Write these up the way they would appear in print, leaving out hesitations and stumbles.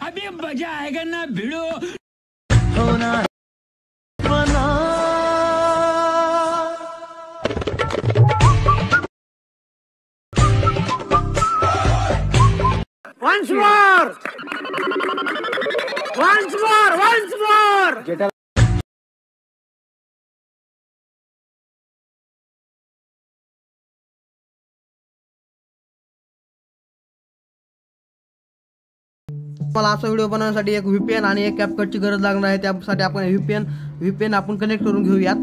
अभी मजा आएगा ना भिड़ो होना बना once more मला असा व्हिडिओ बनवण्यासाठी एक VPN आणि एक कॅपकटची गरज लागणार आहे। त्यासाठी आपण VPN आपण कनेक्ट करून घेऊयात।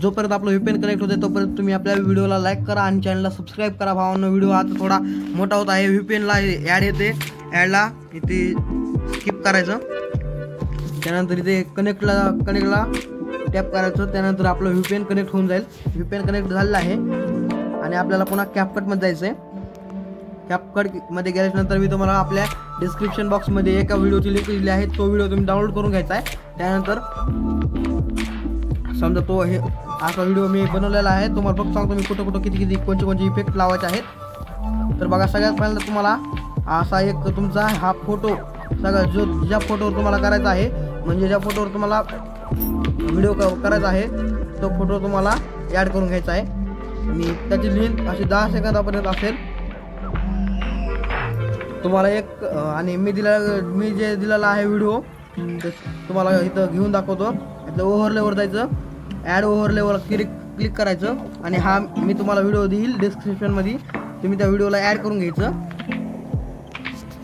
जोपर्यंत आपलं VPN कनेक्ट होते तोपर्यंत तुम्ही आपल्या व्हिडिओला लाईक करा आणि चॅनलला सबस्क्राईब करा भावांनो। व्हिडिओ आता थोडा मोठा होत आहे। VPN ला ॲड येते, ॲडला इथे स्किप करायचं, त्यानंतर इथे कनेक्टला टॅप करायचं, त्यानंतर आपलं VPN कनेक्ट होऊन जाईल। VPN कनेक्ट झालेलं आहे आणि आपल्याला पुन्हा कॅपकटमध्ये जायचं आहे। कॅपकटमध्ये गेल्यानंतर मी तुम्हाला आपल्या डिस्क्रिप्शन बॉक्समध्ये एका व्हिडिओची लिंक दिली आहे, तो व्हिडिओ तुम्ही डाउनलोड करून घ्यायचा आहे। त्यानंतर समजा तो हे असा व्हिडिओ मी बनवलेला आहे, तुम्हाला फक्त सांगतो मी कुठं किती कोणते इफेक्ट लावायचे आहेत। तर बघा, सगळ्यात पहिल्यांदा तुम्हाला असा एक तुमचा हा फोटो ज्या फोटोवर तुम्हाला करायचा आहे, म्हणजे ज्या फोटोवर तुम्हाला व्हिडिओ करायचा आहे तो फोटो तुम्हाला ॲड करून घ्यायचा आहे आणि त्याची लेंथ अशी 10 सेकंदापर्यंत असेल। तुम्हाला एक आणि मी जे दिलेला आहे व्हिडिओ तुम्हाला इथं घेऊन दाखवतो। इथं ओव्हरलेवर जायचं, ॲड ओव्हरलेवर क्लिक करायचं आणि हा मी तुम्हाला व्हिडिओ देईल डिस्क्रिप्शनमध्ये, तुम्ही त्या व्हिडिओला ॲड करून घ्यायचं।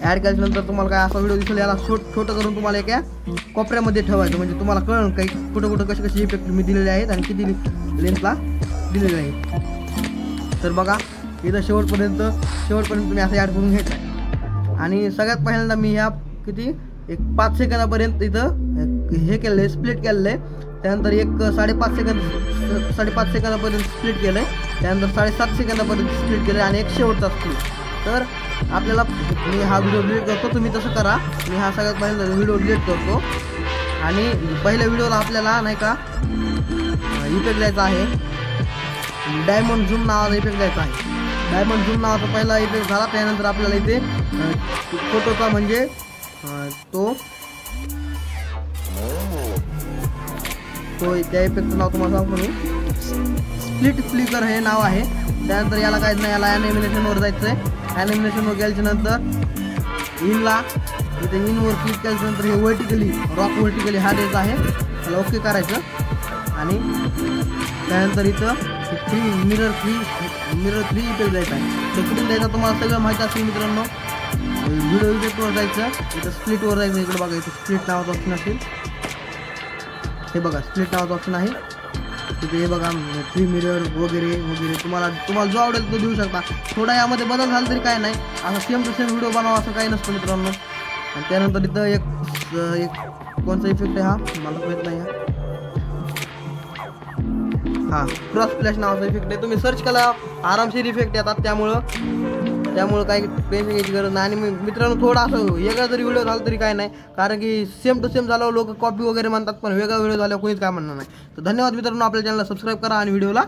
ॲड केल्यानंतर तुम्हाला काय असा व्हिडिओ दिसेल, याला छोटं करून तुम्हाला एका कोपऱ्यामध्ये ठेवायचं, म्हणजे तुम्हाला कळलं काही कुठं कसे इफेक्ट मी दिलेले आहेत आणि किती लेन्थला दिलेले आहेत। तर बघा, इथं शेवटपर्यंत तुम्ही असं ॲड करून घ्यायचं आहे। आणि सगळ्यात पहिल्यांदा मी ह्या एक 5 सेकंदापर्यंत इथं हे केलेलं आहे, स्प्लिट केलेलं आहे। त्यानंतर एक 5.5 सेकंदापर्यंत स्प्लिट केलं आहे, त्यानंतर 7.5 सेकंदापर्यंत स्प्लिट केलं आहे आणि एक शेवटचा स्प्लिट। तर आपल्याला मी हा व्हिडिओ डिलीट करतो, तुम्ही तसं करा। मी हा सगळ्यात पहिल्यांदा व्हिडिओ डिलीट करतो आणि पहिल्या व्हिडिओला आपल्याला नाही का इफेक्ट द्यायचा आहे, डायमंड झूम नावाचा इफेक्ट द्यायचा आहे। डायमंड झूम नावाचा पहिला इफेक्ट झाला, त्यानंतर आपल्याला इथे फोटोचा म्हणजे तो त्या इफेक्टचं नाव तुम्हाला सांगतो मी, स्प्लिट फ्लिकर हे नाव आहे। त्यानंतर याला काहीच नाही, याला ॲनिमेशनवर जायचं आहे। ॲनिमेशनवर गेल्याच्यानंतर इनवर क्लिक केल्यानंतर हे रॉक व्हर्टिकली हा द्यायचा आहे, त्याला ओके करायचं आणि त्यानंतर इथं मिरर थ्री इफेक्ट द्यायचा आहे। तो कुठून द्यायचा तुम्हाला सगळं माहिती असेल मित्रांनो। व्हिडिओ इफेक्टवर जायचं, इथं स्प्लिटवर जायचं, इकडे बघा इथं स्प्लिट नावाचं ऑप्शन असेल, हे बघा स्प्लिट नावाचं ऑप्शन आहे तिथे, हे बघा थ्री मिरर वगैरे तुम्हाला जो आवडेल तो देऊ शकता। थोडा यामध्ये बदल झाला तरी काय नाही, असं सेम टू सेम व्हिडिओ बनवा असं काही नसतं मित्रांनो। आणि त्यानंतर इथं एक कोणता इफेक्ट आहे, हा मला माहीत नाही, हा क्रॉस फ्लॅश नावाचा इफेक्ट आहे। तुम्ही सर्च केला आरामशीर इफेक्ट येतात, त्यामुळे काही टेन्शन घ्यायची गरज नाही। आणि मित्रांनो, थोडा असं वेगळा जरी व्हिडिओ झाला तरी काय नाही, कारण की सेम टू सेम झाल्यावर लोक कॉपी वगैरे म्हणतात, पण वेगळा व्हिडिओ झाल्यावर कोणीच काय म्हणणार नाही। तर धन्यवाद मित्रांनो, आपल्या चॅनलला सबस्क्राईब करा आणि व्हिडिओला